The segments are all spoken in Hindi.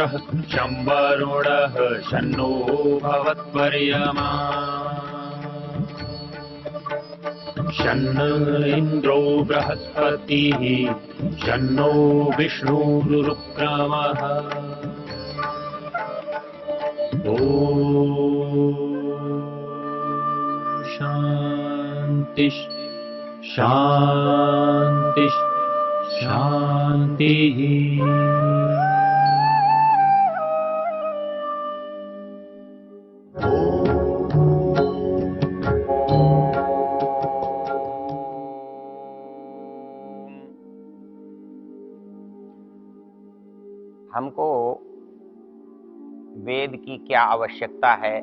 मित्रः शं वरुणः शन्नो भवत्वर्यमा शन्न इन्द्रो बृहस्पतिः शन्नो विष्णुरुक्रमः ॐ शान्ति शान्ति शान्तिः। हमको वेद की क्या आवश्यकता है,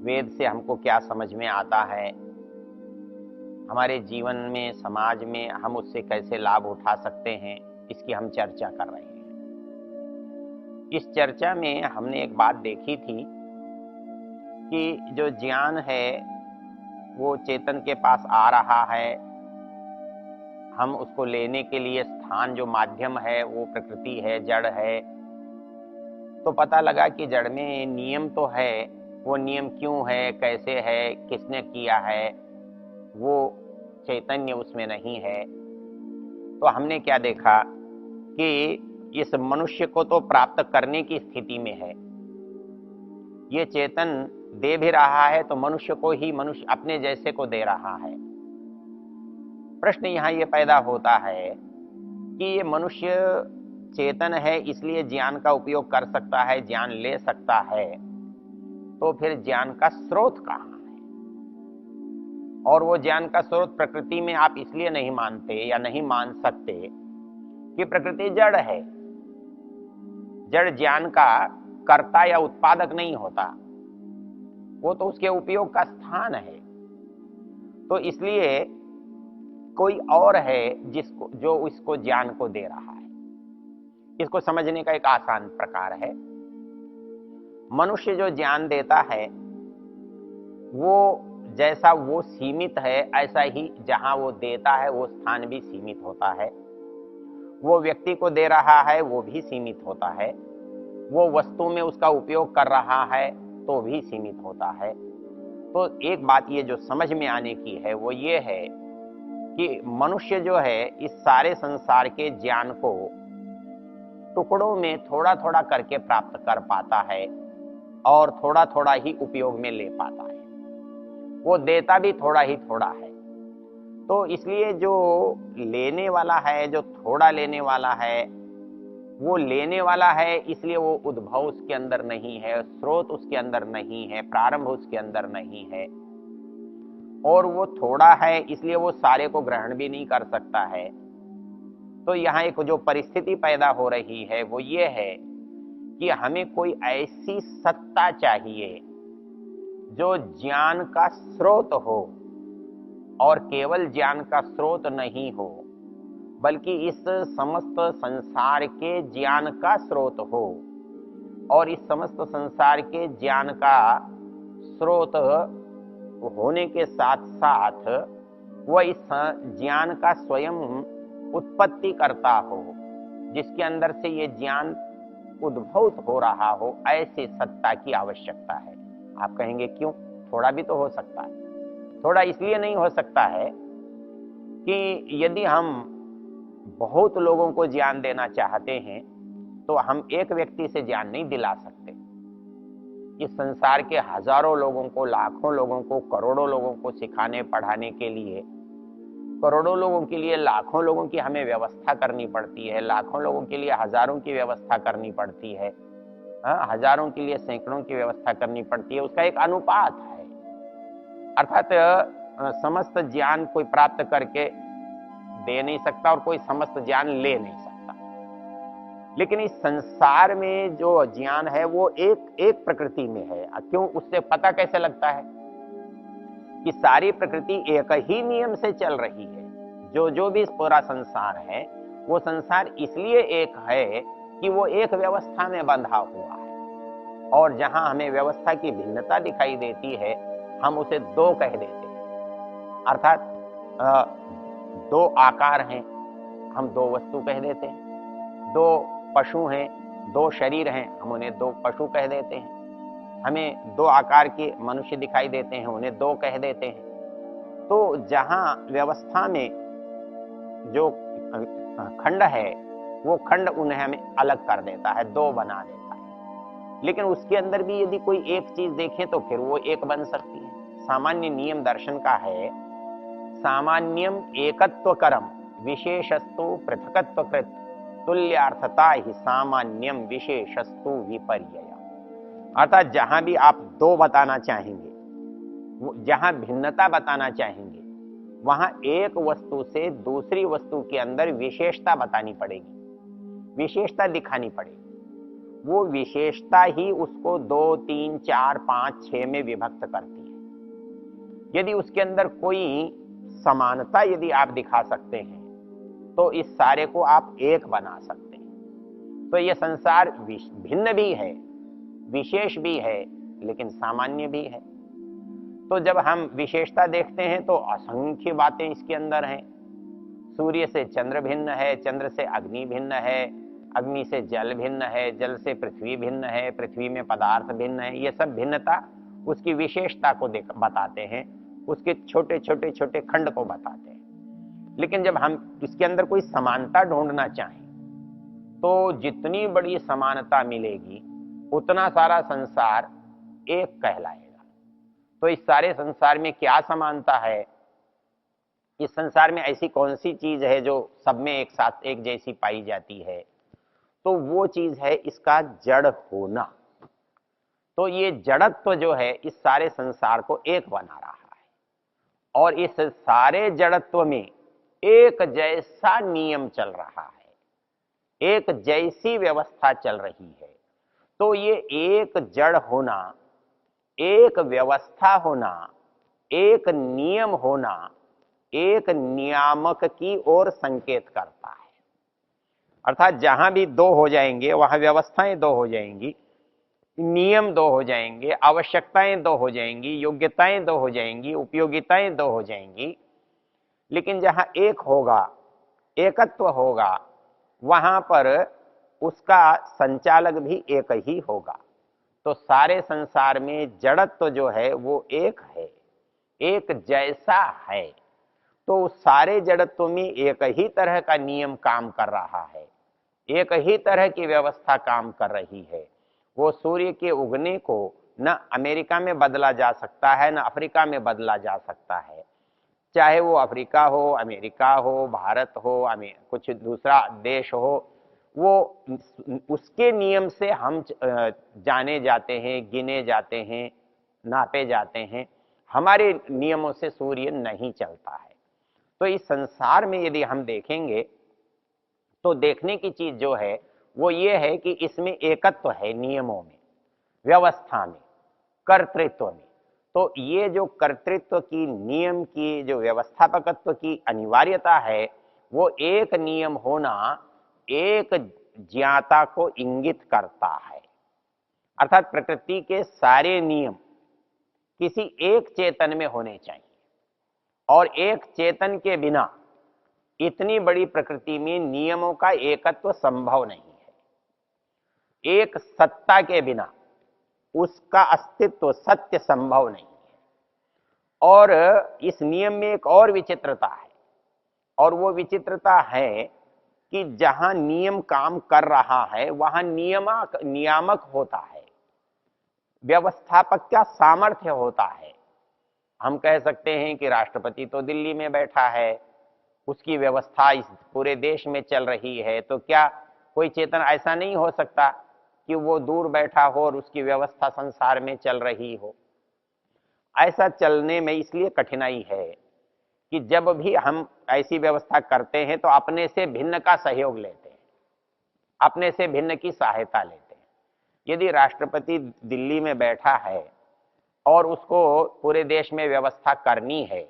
वेद से हमको क्या समझ में आता है, हमारे जीवन में समाज में हम उससे कैसे लाभ उठा सकते हैं, इसकी हम चर्चा कर रहे हैं। इस चर्चा में हमने एक बात देखी थी कि जो ज्ञान है वो चेतन के पास आ रहा है, हम उसको लेने के लिए स्थान जो माध्यम है वो प्रकृति है, जड़ है। तो पता लगा कि जड़ में नियम तो है, वो नियम क्यों है, कैसे है, किसने किया है, वो चैतन्य उसमें नहीं है। तो हमने क्या देखा कि इस मनुष्य को तो प्राप्त करने की स्थिति में है, ये चेतन दे भी रहा है तो मनुष्य को ही, मनुष्य अपने जैसे को दे रहा है। प्रश्न यहाँ ये पैदा होता है कि ये मनुष्य चेतन है इसलिए ज्ञान का उपयोग कर सकता है, ज्ञान ले सकता है, तो फिर ज्ञान का स्रोत कहाँ है? और वो ज्ञान का स्रोत प्रकृति में आप इसलिए नहीं मानते या नहीं मान सकते कि प्रकृति जड़ है। जड़ ज्ञान का कर्ता या उत्पादक नहीं होता, वो तो उसके उपयोग का स्थान है। तो इसलिए कोई और है जिसको, जो इसको ज्ञान को दे रहा है। इसको समझने का एक आसान प्रकार है, मनुष्य जो ज्ञान देता है वो जैसा वो सीमित है, ऐसा ही जहां वो देता है वो स्थान भी सीमित होता है। वो व्यक्ति को दे रहा है वो भी सीमित होता है, वो वस्तु में उसका उपयोग कर रहा है तो भी सीमित होता है। तो एक बात ये जो समझ में आने की है वो ये है कि मनुष्य जो है इस सारे संसार के ज्ञान को टुकड़ों में थोड़ा थोड़ा करके प्राप्त कर पाता है और थोड़ा थोड़ा ही उपयोग में ले पाता है, वो देता भी थोड़ा ही थोड़ा है। तो इसलिए जो लेने वाला है, जो थोड़ा लेने वाला है, वो लेने वाला है इसलिए वो उद्भव उसके अंदर नहीं है, स्रोत उसके अंदर नहीं है, प्रारंभ उसके अंदर नहीं है, और वो थोड़ा है इसलिए वो सारे को ग्रहण भी नहीं कर सकता है। तो यहाँ एक जो परिस्थिति पैदा हो रही है वो ये है कि हमें कोई ऐसी सत्ता चाहिए जो ज्ञान का स्रोत हो, और केवल ज्ञान का स्रोत नहीं हो बल्कि इस समस्त संसार के ज्ञान का स्रोत हो, और इस समस्त संसार के ज्ञान का स्रोत होने के साथ साथ वह इस ज्ञान का स्वयं उत्पत्ति करता हो, जिसके अंदर से ये ज्ञान उद्भूत हो रहा हो, ऐसी सत्ता की आवश्यकता है। आप कहेंगे क्यों? थोड़ा भी तो हो सकता है। थोड़ा इसलिए नहीं हो सकता है कि यदि हम बहुत लोगों को ज्ञान देना चाहते हैं तो हम एक व्यक्ति से ज्ञान नहीं दिला सकते। इस संसार के हजारों लोगों को, लाखों लोगों को, करोड़ों लोगों को सिखाने पढ़ाने के लिए, करोड़ों लोगों के लिए लाखों लोगों की हमें व्यवस्था करनी पड़ती है, लाखों लोगों के लिए हजारों की व्यवस्था करनी पड़ती है, हजारों के लिए सैकड़ों की व्यवस्था करनी पड़ती है। उसका एक अनुपात है, अर्थात समस्त ज्ञान कोई प्राप्त करके दे नहीं सकता और कोई समस्त ज्ञान ले नहीं सकता। लेकिन इस संसार में जो ज्ञान है वो एक एक प्रकृति में है। क्यों? उससे पता कैसे लगता है कि सारी प्रकृति एक ही नियम से चल रही है। जो जो भी पूरा संसार है वो संसार इसलिए एक है कि वो एक व्यवस्था में बंधा हुआ है, और जहां हमें व्यवस्था की भिन्नता दिखाई देती है हम उसे दो कह देते हैं। अर्थात दो आकार हैं, हम दो वस्तु कह देते हैं। दो पशु हैं, दो शरीर हैं, हम उन्हें दो पशु कह देते हैं। हमें दो आकार के मनुष्य दिखाई देते हैं, उन्हें दो कह देते हैं। तो जहां व्यवस्था में जो खंड है, वो खंड उन्हें हमें अलग कर देता है, दो बना देता है। लेकिन उसके अंदर भी यदि कोई एक चीज देखे तो फिर वो एक बन सकती है। सामान्य नियम दर्शन का है, सामान्यम एकत्व करम विशेषस्तु पृथकत्वकृत तुल्यार्थता ही सामान्यम विशेषस्तु विपर्यय। अर्थात जहां भी आप दो बताना चाहेंगे, जहां भिन्नता बताना चाहेंगे, वहां एक वस्तु से दूसरी वस्तु के अंदर विशेषता बतानी पड़ेगी, विशेषता दिखानी पड़ेगी। वो विशेषता ही उसको 2, 3, 4, 5, 6 में विभक्त करती है। यदि उसके अंदर कोई समानता यदि आप दिखा सकते हैं तो इस सारे को आप एक बना सकते हैं। तो ये संसार भिन्न भी है, विशेष भी है, लेकिन सामान्य भी है। तो जब हम विशेषता देखते हैं तो असंख्य बातें इसके अंदर हैं। सूर्य से चंद्र भिन्न है, चंद्र से अग्नि भिन्न है, अग्नि से जल भिन्न है, जल से पृथ्वी भिन्न है, पृथ्वी में पदार्थ भिन्न है। ये सब भिन्नता उसकी विशेषता को बताते हैं, उसके छोटे छोटे छोटे खंड को बताते हैं। लेकिन जब हम इसके अंदर कोई समानता ढूंढना चाहें तो जितनी बड़ी समानता मिलेगी उतना सारा संसार एक कहलाएगा। तो इस सारे संसार में क्या समानता है? इस संसार में ऐसी कौन सी चीज है जो सब में एक साथ एक जैसी पाई जाती है? तो वो चीज है इसका जड़ होना। तो ये जड़त्व जो है इस सारे संसार को एक बना रहा है, और इस सारे जड़त्व में एक जैसा नियम चल रहा है, एक जैसी व्यवस्था चल रही है। तो ये एक जड़ होना, एक व्यवस्था होना, एक नियम होना, एक नियामक की ओर संकेत करता है। अर्थात जहां भी दो हो जाएंगे वहां व्यवस्थाएं दो हो जाएंगी, नियम दो हो जाएंगे, आवश्यकताएं दो हो जाएंगी, योग्यताएं दो हो जाएंगी, उपयोगिताएं दो हो जाएंगी। लेकिन जहां एक होगा, एकत्व होगा, वहां पर उसका संचालक भी एक ही होगा। तो सारे संसार में जड़त्व जो है वो एक है, एक जैसा है। तो सारे जड़त्व में एक ही तरह का नियम काम कर रहा है, एक ही तरह की व्यवस्था काम कर रही है। वो सूर्य के उगने को न अमेरिका में बदला जा सकता है, न अफ्रीका में बदला जा सकता है। चाहे वो अफ्रीका हो, अमेरिका हो, भारत हो, कुछ दूसरा देश हो, वो उसके नियम से हम जाने जाते हैं, गिने जाते हैं, नापे जाते हैं। हमारे नियमों से सूर्य नहीं चलता है। तो इस संसार में यदि हम देखेंगे तो देखने की चीज जो है वो ये है कि इसमें एकत्व है, नियमों में, व्यवस्था में, कर्तृत्व में। तो ये जो कर्तृत्व की, नियम की, जो व्यवस्थापकत्व की अनिवार्यता है, वो एक नियम होना एक ज्ञाता को इंगित करता है। अर्थात प्रकृति के सारे नियम किसी एक चेतन में होने चाहिए, और एक चेतन के बिना इतनी बड़ी प्रकृति में नियमों का एकत्व संभव नहीं है। एक सत्ता के बिना उसका अस्तित्व, सत्य संभव नहीं है। और इस नियम में एक और विचित्रता है, और वो विचित्रता है कि जहां नियम काम कर रहा है वहां नियामक होता है, व्यवस्थापक का सामर्थ्य होता है। हम कह सकते हैं कि राष्ट्रपति तो दिल्ली में बैठा है, उसकी व्यवस्था इस पूरे देश में चल रही है, तो क्या कोई चेतन ऐसा नहीं हो सकता कि वो दूर बैठा हो और उसकी व्यवस्था संसार में चल रही हो? ऐसा चलने में इसलिए कठिनाई है कि जब भी हम ऐसी व्यवस्था करते हैं तो अपने से भिन्न का सहयोग लेते हैं, अपने से भिन्न की सहायता लेते हैं। यदि राष्ट्रपति दिल्ली में बैठा है और उसको पूरे देश में व्यवस्था करनी है,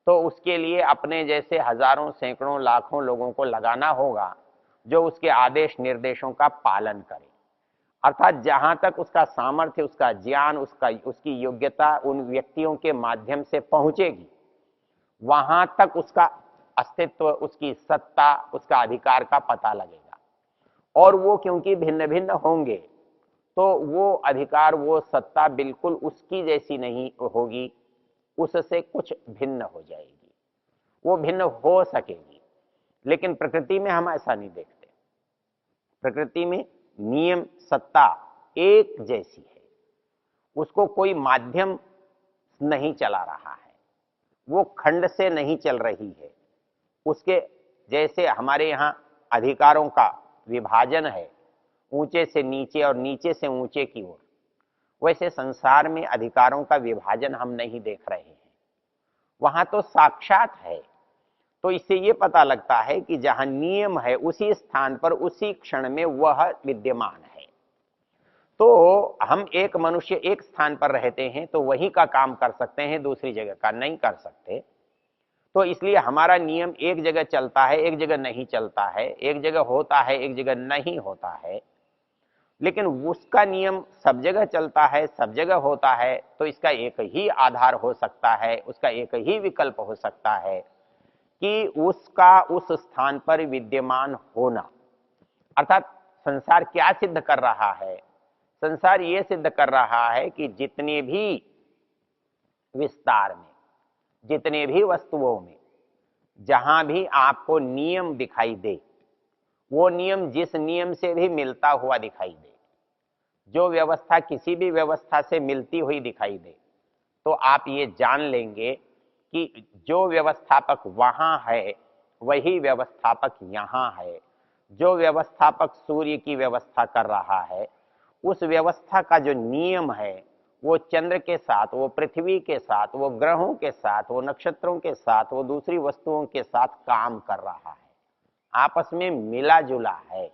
तो उसके लिए अपने जैसे हजारों, सैकड़ों, लाखों लोगों को लगाना होगा जो उसके आदेश निर्देशों का पालन करें। अर्थात जहां तक उसका सामर्थ्य, उसका ज्ञान, उसकी योग्यता उन व्यक्तियों के माध्यम से पहुंचेगी, वहां तक उसका अस्तित्व, उसकी सत्ता, उसका अधिकार का पता लगेगा। और वो क्योंकि भिन्न भिन्न होंगे तो वो अधिकार, वो सत्ता बिल्कुल उसकी जैसी नहीं होगी, उससे कुछ भिन्न हो जाएगी, वो भिन्न हो सकेगी। लेकिन प्रकृति में हम ऐसा नहीं देखते। प्रकृति में नियम, सत्ता एक जैसी है, उसको कोई माध्यम नहीं चला रहा है, वो खंड से नहीं चल रही है। उसके जैसे हमारे यहाँ अधिकारों का विभाजन है, ऊंचे से नीचे और नीचे से ऊंचे की ओर, वैसे संसार में अधिकारों का विभाजन हम नहीं देख रहे हैं। वहां तो साक्षात है। तो इससे ये पता लगता है कि जहां नियम है उसी स्थान पर उसी क्षण में वह विद्यमान है। तो हम एक मनुष्य एक स्थान पर रहते हैं तो वहीं का काम कर सकते हैं, दूसरी जगह का नहीं कर सकते। तो इसलिए हमारा नियम एक जगह चलता है, एक जगह नहीं चलता है, एक जगह होता है, एक जगह नहीं होता है। लेकिन उसका नियम सब जगह चलता है, सब जगह होता है, तो इसका एक ही आधार हो सकता है, उसका एक ही विकल्प हो सकता है कि उसका उस स्थान पर विद्यमान होना। अर्थात संसार क्या सिद्ध कर रहा है? संसार ये सिद्ध कर रहा है कि जितने भी विस्तार में, जितने भी वस्तुओं में, जहां भी आपको नियम दिखाई दे, वो नियम जिस नियम से भी मिलता हुआ दिखाई दे, जो व्यवस्था किसी भी व्यवस्था से मिलती हुई दिखाई दे, तो आप ये जान लेंगे कि जो व्यवस्थापक वहां है वही व्यवस्थापक यहां है। जो व्यवस्थापक सूर्य की व्यवस्था कर रहा है, उस व्यवस्था का जो नियम है वो चंद्र के साथ, वो पृथ्वी के साथ, वो ग्रहों के साथ, वो नक्षत्रों के साथ, वो दूसरी वस्तुओं के साथ काम कर रहा है, आपस में मिला जुला है।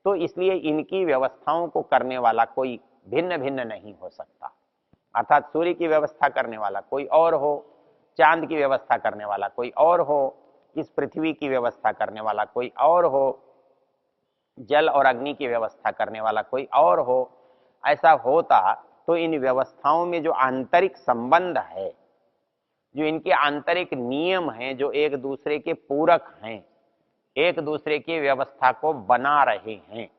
तो इसलिए इनकी व्यवस्थाओं को करने वाला कोई भिन्न भिन्न नहीं हो सकता। अर्थात सूर्य की व्यवस्था करने वाला कोई और हो, चांद की व्यवस्था करने वाला कोई और हो, इस पृथ्वी की व्यवस्था करने वाला कोई और हो, जल और अग्नि की व्यवस्था करने वाला कोई और हो। ऐसा होता तो इन व्यवस्थाओं में जो आंतरिक संबंध है, जो इनके आंतरिक नियम हैं, जो एक दूसरे के पूरक हैं, एक दूसरे की व्यवस्था को बना रहे हैं,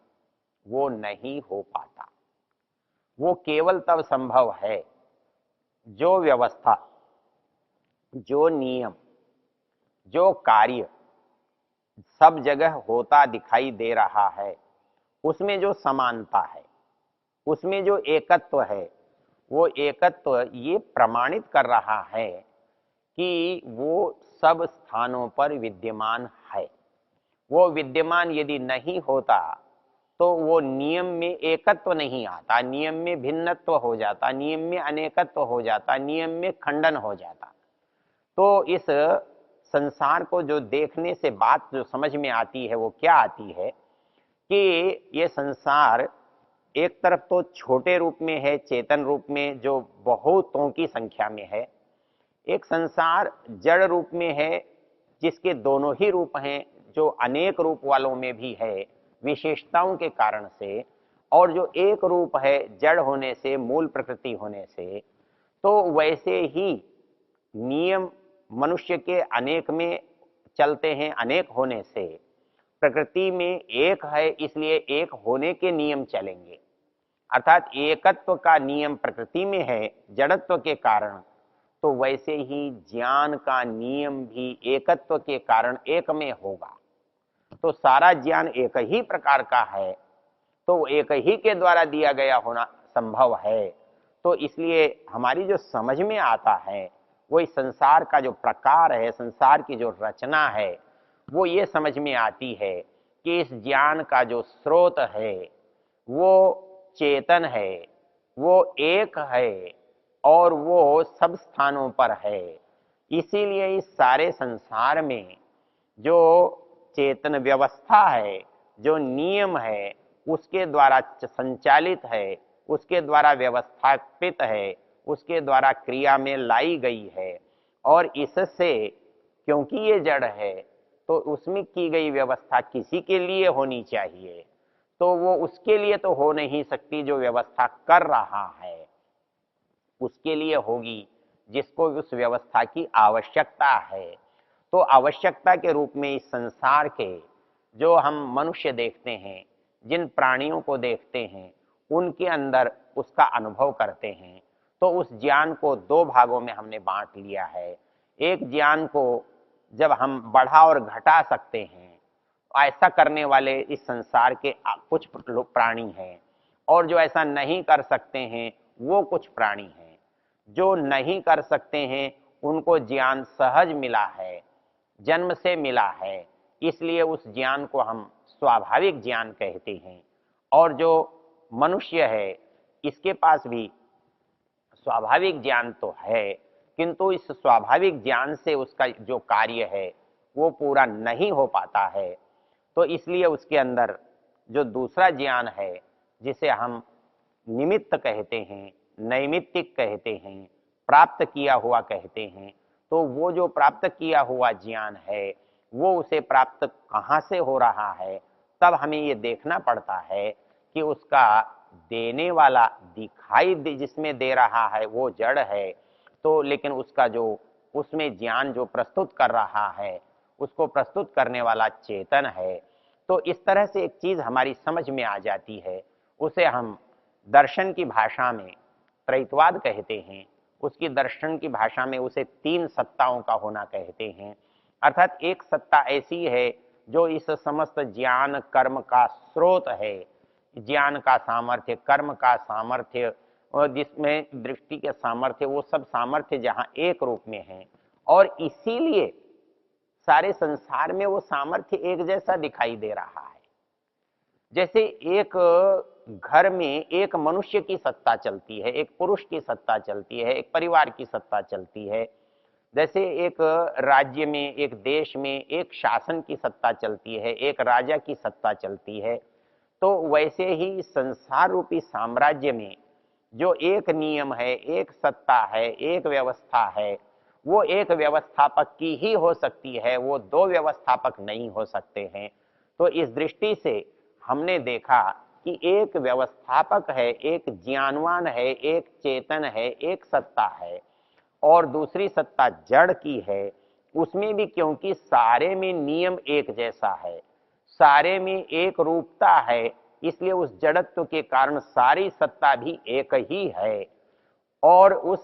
वो नहीं हो पाता। वो केवल तब संभव है जो व्यवस्था, जो नियम, जो कार्य सब जगह होता दिखाई दे रहा है, उसमें जो समानता है, उसमें जो एकत्व है, वो एकत्व ये प्रमाणित कर रहा है कि वो सब स्थानों पर विद्यमान है। वो विद्यमान यदि नहीं होता तो वो नियम में एकत्व नहीं आता, नियम में भिन्नत्व हो जाता, नियम में अनेकत्व हो जाता, नियम में खंडन हो जाता। तो इस संसार को जो देखने से बात जो समझ में आती है वो क्या आती है कि ये संसार एक तरफ तो छोटे रूप में है, चेतन रूप में जो बहुतों की संख्या में है, एक संसार जड़ रूप में है जिसके दोनों ही रूप हैं, जो अनेक रूप वालों में भी है विशेषताओं के कारण से, और जो एक रूप है जड़ होने से, मूल प्रकृति होने से। तो वैसे ही नियम मनुष्य के अनेक में चलते हैं, अनेक होने से प्रकृति में एक है, इसलिए एक होने के नियम चलेंगे। अर्थात एकत्व का नियम प्रकृति में है जड़त्व के कारण, तो वैसे ही ज्ञान का नियम भी एकत्व के कारण एक में होगा। तो सारा ज्ञान एक ही प्रकार का है, तो एक ही के द्वारा दिया गया होना संभव है। तो इसलिए हमारी जो समझ में आता है वो इस संसार का जो प्रकार है, संसार की जो रचना है, वो ये समझ में आती है कि इस ज्ञान का जो स्रोत है वो चेतन है, वो एक है और वो सब स्थानों पर है। इसीलिए इस सारे संसार में जो चेतन व्यवस्था है, जो नियम है, उसके द्वारा संचालित है, उसके द्वारा व्यवस्थापित है, उसके द्वारा क्रिया में लाई गई है। और इससे क्योंकि ये जड़ है तो उसमें की गई व्यवस्था किसी के लिए होनी चाहिए, तो वो उसके लिए तो हो नहीं सकती जो व्यवस्था कर रहा है, उसके लिए होगी जिसको उस व्यवस्था की आवश्यकता है। तो आवश्यकता के रूप में इस संसार के जो हम मनुष्य देखते हैं, जिन प्राणियों को देखते हैं उनके अंदर उसका अनुभव करते हैं। तो उस ज्ञान को दो भागों में हमने बांट लिया है। एक ज्ञान को जब हम बढ़ा और घटा सकते हैं, ऐसा करने वाले इस संसार के कुछ प्राणी हैं, और जो ऐसा नहीं कर सकते हैं वो कुछ प्राणी हैं। जो नहीं कर सकते हैं उनको ज्ञान सहज मिला है, जन्म से मिला है, इसलिए उस ज्ञान को हम स्वाभाविक ज्ञान कहते हैं। और जो मनुष्य है इसके पास भी स्वाभाविक ज्ञान तो है, किंतु इस स्वाभाविक ज्ञान से उसका जो कार्य है वो पूरा नहीं हो पाता है। तो इसलिए उसके अंदर जो दूसरा ज्ञान है, जिसे हम निमित्त कहते हैं, नैमित्तिक कहते हैं, प्राप्त किया हुआ कहते हैं, तो वो जो प्राप्त किया हुआ ज्ञान है वो उसे प्राप्त कहाँ से हो रहा है, तब हमें ये देखना पड़ता है कि उसका देने वाला दिखाई जिसमें दे रहा है वो जड़ है, तो लेकिन उसका जो उसमें ज्ञान जो प्रस्तुत कर रहा है उसको प्रस्तुत करने वाला चेतन है। तो इस तरह से एक चीज हमारी समझ में आ जाती है, उसे हम दर्शन की भाषा में त्रैतवाद कहते हैं। उसकी दर्शन की भाषा में उसे तीन सत्ताओं का होना कहते हैं। अर्थात एक सत्ता ऐसी है जो इस समस्त ज्ञान कर्म का स्रोत है, ज्ञान का सामर्थ्य, कर्म का सामर्थ्य, और जिसमें दृष्टि के सामर्थ्य, वो सब सामर्थ्य जहां एक रूप में है, और इसीलिए सारे संसार में वो सामर्थ्य एक जैसा दिखाई दे रहा है। जैसे एक घर में एक मनुष्य की सत्ता चलती है, एक पुरुष की सत्ता चलती है, एक परिवार की सत्ता चलती है, जैसे एक राज्य में, एक देश में एक शासन की सत्ता चलती है, एक राजा की सत्ता चलती है, तो वैसे ही संसार रूपी साम्राज्य में जो एक नियम है, एक सत्ता है, एक व्यवस्था है, वो एक व्यवस्थापक की ही हो सकती है, वो दो व्यवस्थापक नहीं हो सकते हैं। तो इस दृष्टि से हमने देखा कि एक व्यवस्थापक है, एक ज्ञानवान है, एक चेतन है, एक सत्ता है, और दूसरी सत्ता जड़ की है। उसमें भी क्योंकि सारे में नियम एक जैसा है, सारे में एक रूपता है, इसलिए उस जड़त्व के कारण सारी सत्ता भी एक ही है। और उस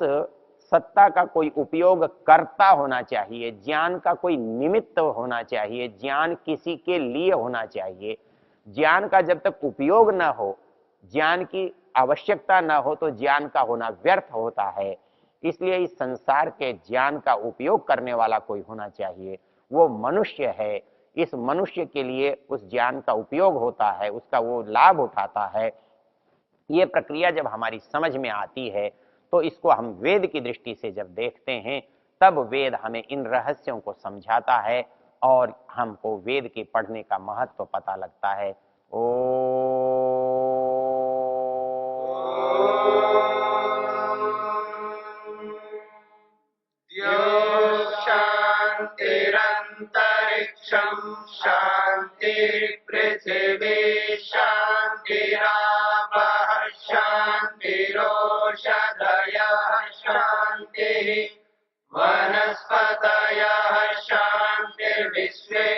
सत्ता का कोई उपयोग करता होना चाहिए, ज्ञान का कोई निमित्त होना चाहिए, ज्ञान किसी के लिए होना चाहिए। ज्ञान का जब तक उपयोग न हो, ज्ञान की आवश्यकता न हो, तो ज्ञान का होना व्यर्थ होता है। इसलिए इस संसार के ज्ञान का उपयोग करने वाला कोई होना चाहिए, वो मनुष्य है। इस मनुष्य के लिए उस ज्ञान का उपयोग होता है, उसका वो लाभ उठाता है। ये प्रक्रिया जब हमारी समझ में आती है तो इसको हम वेद की दृष्टि से जब देखते हैं, तब वेद हमें इन रहस्यों को समझाता है और हमको वेद के पढ़ने का महत्व पता लगता है। ओ शांतिरंतरिक्षं शांति पृथिवी शांतिरापः शांतिरोषधयः शांतिः वनस्पतयः शांतिर्विश्वे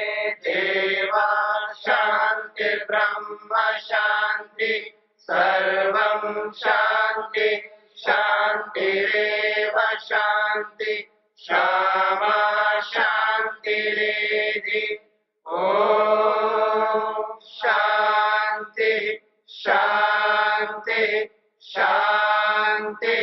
देवाः शांतिर्ब्रह्म शांति सर्वं शांति शांतिरेव शांति क्षमा शांतिरेधि। ओम शांति शांति शांति।